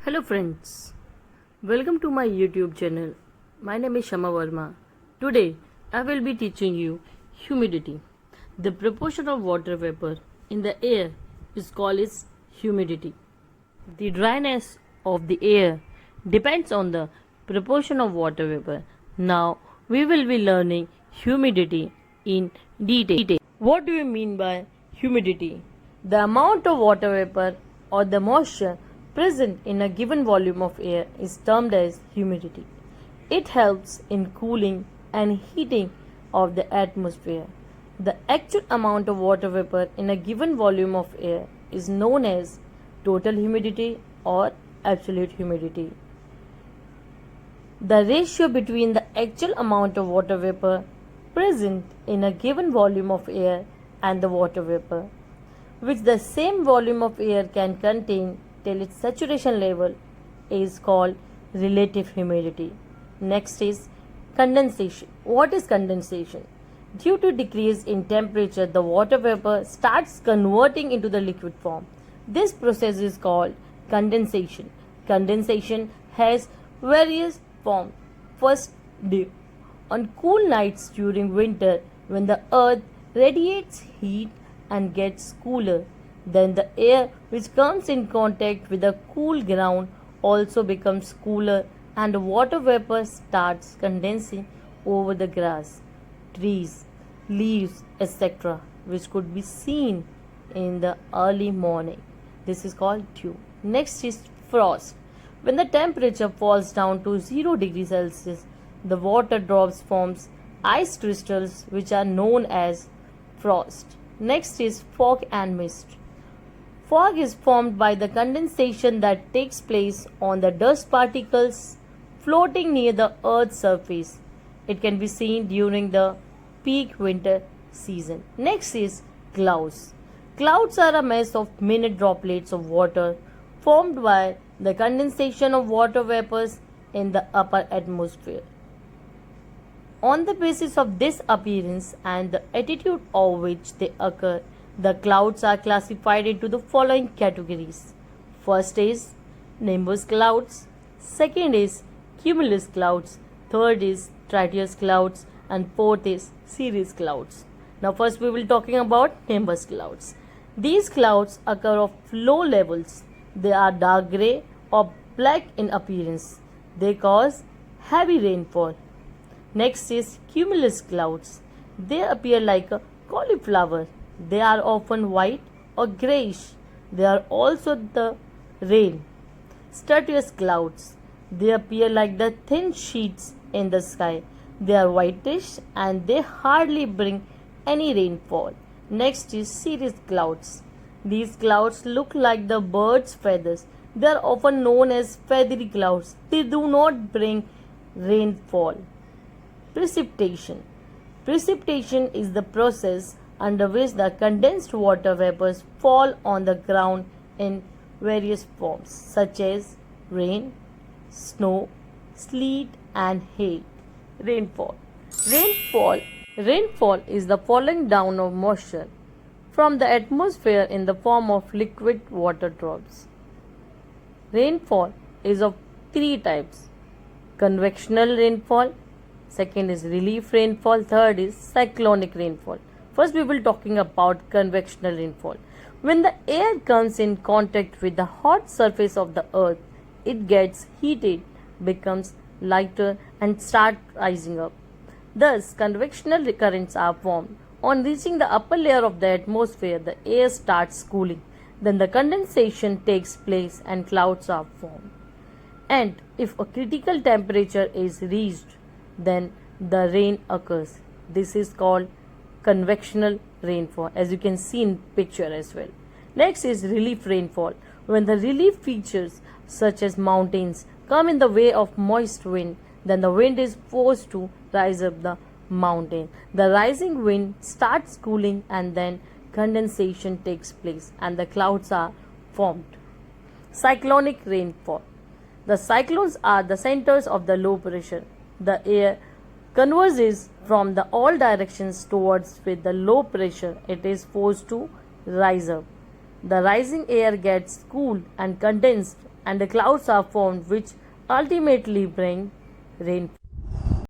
Hello friends, welcome to my YouTube channel. My name is Shama Verma. Today I will be teaching you humidity. The proportion of water vapor in the air is called as humidity. The dryness of the air depends on the proportion of water vapor. Now we will be learning humidity in detail. What do you mean by humidity? The amount of water vapor or the moisture present in a given volume of air is termed as humidity. It helps in cooling and heating of the atmosphere. The actual amount of water vapor in a given volume of air is known as total humidity or absolute humidity. The ratio between the actual amount of water vapor present in a given volume of air and the water vapor, which the same volume of air can contain till its saturation level, is called relative humidity. Next is condensation. What is condensation? Due to decrease in temperature, the water vapor starts converting into the liquid form. This process is called condensation. Condensation has various forms. First, dew. On cool nights during winter, when the earth radiates heat and gets cooler, then the air which comes in contact with the cool ground also becomes cooler and the water vapor starts condensing over the grass, trees, leaves, etc., which could be seen in the early morning. This is called dew. Next is frost. When the temperature falls down to 0 degrees Celsius, the water drops forms ice crystals which are known as frost. Next is fog and mist. Fog is formed by the condensation that takes place on the dust particles floating near the Earth's surface. It can be seen during the peak winter season. Next is clouds. Clouds are a mass of minute droplets of water formed by the condensation of water vapors in the upper atmosphere. On the basis of this appearance and the attitude of which they occur, the clouds are classified into the following categories. First is nimbus clouds, second is cumulus clouds, third is stratus clouds, and fourth is cirrus clouds. Now first we will be talking about nimbus clouds. These clouds occur of low levels. They are dark grey or black in appearance. They cause heavy rainfall. Next is cumulus clouds. They appear like a cauliflower. They are often white or greyish. They are also the rain. Stratus clouds. They appear like the thin sheets in the sky. They are whitish and they hardly bring any rainfall. Next is cirrus clouds. These clouds look like the bird's feathers. They are often known as feathery clouds. They do not bring rainfall. Precipitation. Precipitation is the process under which the condensed water vapors fall on the ground in various forms such as rain, snow, sleet and hail. Rainfall. Rainfall is the falling down of moisture from the atmosphere in the form of liquid water drops. Rainfall is of three types: convectional rainfall, second is relief rainfall, third is cyclonic rainfall. First we will talking about convectional rainfall. When the air comes in contact with the hot surface of the earth, it gets heated, becomes lighter and start rising up. Thus convectional currents are formed. On reaching the upper layer of the atmosphere, the air starts cooling. Then the condensation takes place and clouds are formed. And if a critical temperature is reached, then the rain occurs. This is called convectional rainfall, as you can see in picture as well. Next is relief rainfall. When the relief features such as mountains come in the way of moist wind, then the wind is forced to rise up the mountain. The rising wind starts cooling and then condensation takes place and the clouds are formed. Cyclonic rainfall. The cyclones are the centers of the low pressure. The air converges from the all directions towards with the low pressure. It is forced to rise up. The rising air gets cooled and condensed and the clouds are formed which ultimately bring rainfall.